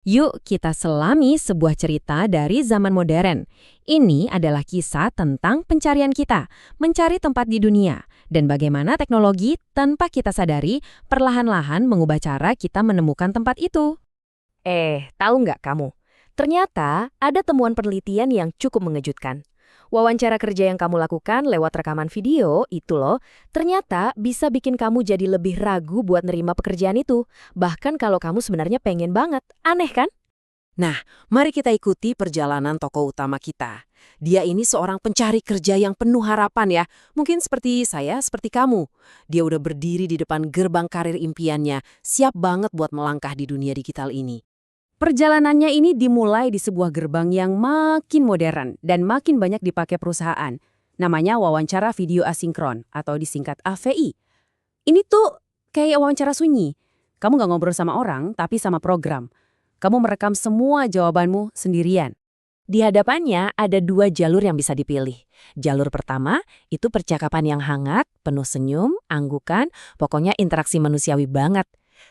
Yuk kita selami sebuah cerita dari zaman modern. Ini adalah kisah tentang pencarian kita, mencari tempat di dunia, dan bagaimana teknologi tanpa kita sadari perlahan-lahan mengubah cara kita menemukan tempat itu. Tahu nggak kamu? Ternyata ada temuan penelitian yang cukup mengejutkan. Wawancara kerja yang kamu lakukan lewat rekaman video itu loh, ternyata bisa bikin kamu jadi lebih ragu buat nerima pekerjaan itu. Bahkan kalau kamu sebenarnya pengen banget. Aneh kan? Nah, mari kita ikuti perjalanan tokoh utama kita. Dia ini seorang pencari kerja yang penuh harapan ya. Mungkin seperti saya, seperti kamu. Dia udah berdiri di depan gerbang karir impiannya, siap banget buat melangkah di dunia digital ini. Perjalanannya ini dimulai di sebuah gerbang yang makin modern dan makin banyak dipakai perusahaan. Namanya wawancara video asinkron atau disingkat AVI. Ini tuh kayak wawancara sunyi. Kamu nggak ngobrol sama orang, tapi sama program. Kamu merekam semua jawabanmu sendirian. Di hadapannya ada dua jalur yang bisa dipilih. Jalur pertama itu percakapan yang hangat, penuh senyum, anggukan, pokoknya interaksi manusiawi banget.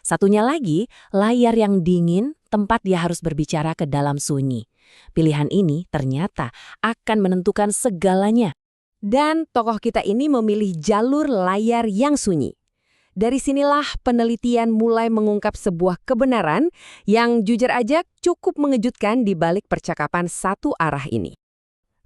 Satunya lagi, layar yang dingin, tempat dia harus berbicara ke dalam sunyi. Pilihan ini ternyata akan menentukan segalanya. Dan tokoh kita ini memilih jalur layar yang sunyi. Dari sinilah penelitian mulai mengungkap sebuah kebenaran yang jujur aja cukup mengejutkan di balik percakapan satu arah ini.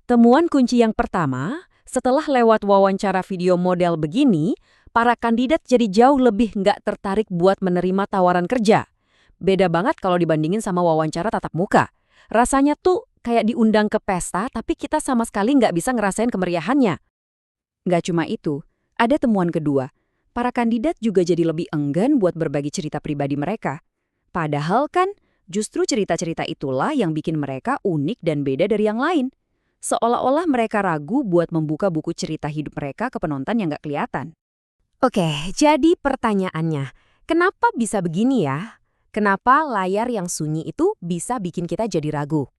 Temuan kunci yang pertama, setelah lewat wawancara video model begini, para kandidat jadi jauh lebih nggak tertarik buat menerima tawaran kerja. Beda banget kalau dibandingin sama wawancara tatap muka. Rasanya tuh kayak diundang ke pesta, tapi kita sama sekali nggak bisa ngerasain kemeriahannya. Nggak cuma itu, ada temuan kedua. Para kandidat juga jadi lebih enggan buat berbagi cerita pribadi mereka. Padahal kan, justru cerita-cerita itulah yang bikin mereka unik dan beda dari yang lain. Seolah-olah mereka ragu buat membuka buku cerita hidup mereka ke penonton yang nggak kelihatan. Oke, jadi pertanyaannya, kenapa bisa begini ya? Kenapa layar yang sunyi itu bisa bikin kita jadi ragu?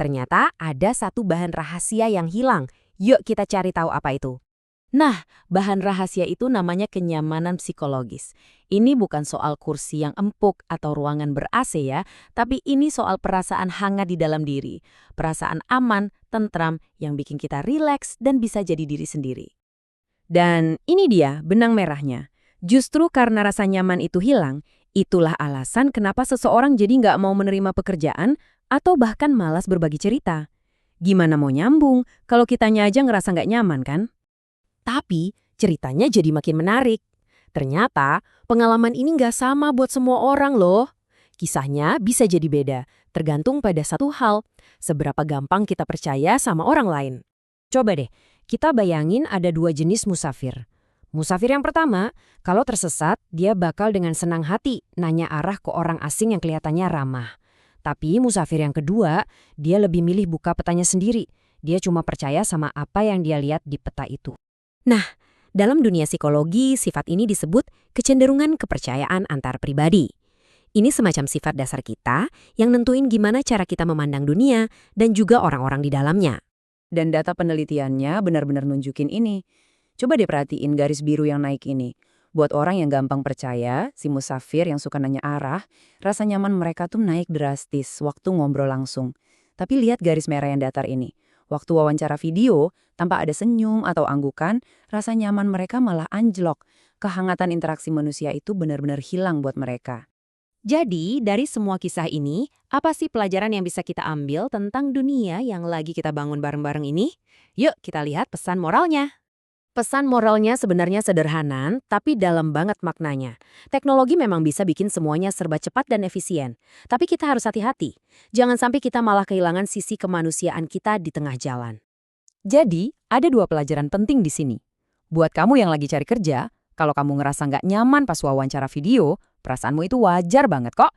Ternyata ada satu bahan rahasia yang hilang. Yuk kita cari tahu apa itu. Nah, bahan rahasia itu namanya kenyamanan psikologis. Ini bukan soal kursi yang empuk atau ruangan ber-AC ya, tapi ini soal perasaan hangat di dalam diri. Perasaan aman, tentram, yang bikin kita rileks dan bisa jadi diri sendiri. Dan ini dia benang merahnya. Justru karena rasa nyaman itu hilang, itulah alasan kenapa seseorang jadi nggak mau menerima pekerjaan atau bahkan malas berbagi cerita. Gimana mau nyambung kalau kitanya aja ngerasa nggak nyaman kan? Tapi ceritanya jadi makin menarik. Ternyata pengalaman ini nggak sama buat semua orang loh. Kisahnya bisa jadi beda, tergantung pada satu hal, seberapa gampang kita percaya sama orang lain. Coba deh, kita bayangin ada dua jenis musafir. Musafir yang pertama, kalau tersesat, dia bakal dengan senang hati nanya arah ke orang asing yang kelihatannya ramah. Tapi musafir yang kedua, dia lebih milih buka petanya sendiri. Dia cuma percaya sama apa yang dia lihat di peta itu. Nah, dalam dunia psikologi, sifat ini disebut kecenderungan kepercayaan antar pribadi. Ini semacam sifat dasar kita yang nentuin gimana cara kita memandang dunia dan juga orang-orang di dalamnya. Dan data penelitiannya benar-benar nunjukin ini. Coba deh perhatiin garis biru yang naik ini. Buat orang yang gampang percaya, si musafir yang suka nanya arah, rasa nyaman mereka tuh naik drastis waktu ngobrol langsung. Tapi lihat garis merah yang datar ini. Waktu wawancara video, tanpa ada senyum atau anggukan, rasa nyaman mereka malah anjlok. Kehangatan interaksi manusia itu benar-benar hilang buat mereka. Jadi, dari semua kisah ini, apa sih pelajaran yang bisa kita ambil tentang dunia yang lagi kita bangun bareng-bareng ini? Yuk kita lihat pesan moralnya. Pesan moralnya sebenarnya sederhana, tapi dalam banget maknanya. Teknologi memang bisa bikin semuanya serba cepat dan efisien. Tapi kita harus hati-hati. Jangan sampai kita malah kehilangan sisi kemanusiaan kita di tengah jalan. Jadi, ada dua pelajaran penting di sini. Buat kamu yang lagi cari kerja, kalau kamu ngerasa nggak nyaman pas wawancara video, perasaanmu itu wajar banget kok.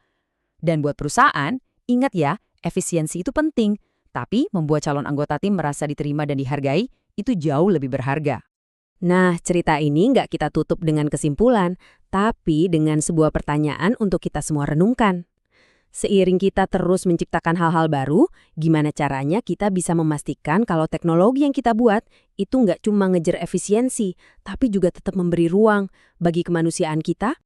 Dan buat perusahaan, ingat ya, efisiensi itu penting. Tapi membuat calon anggota tim merasa diterima dan dihargai, itu jauh lebih berharga. Nah, cerita ini nggak kita tutup dengan kesimpulan, tapi dengan sebuah pertanyaan untuk kita semua renungkan. Seiring kita terus menciptakan hal-hal baru, gimana caranya kita bisa memastikan kalau teknologi yang kita buat itu nggak cuma ngejar efisiensi, tapi juga tetap memberi ruang bagi kemanusiaan kita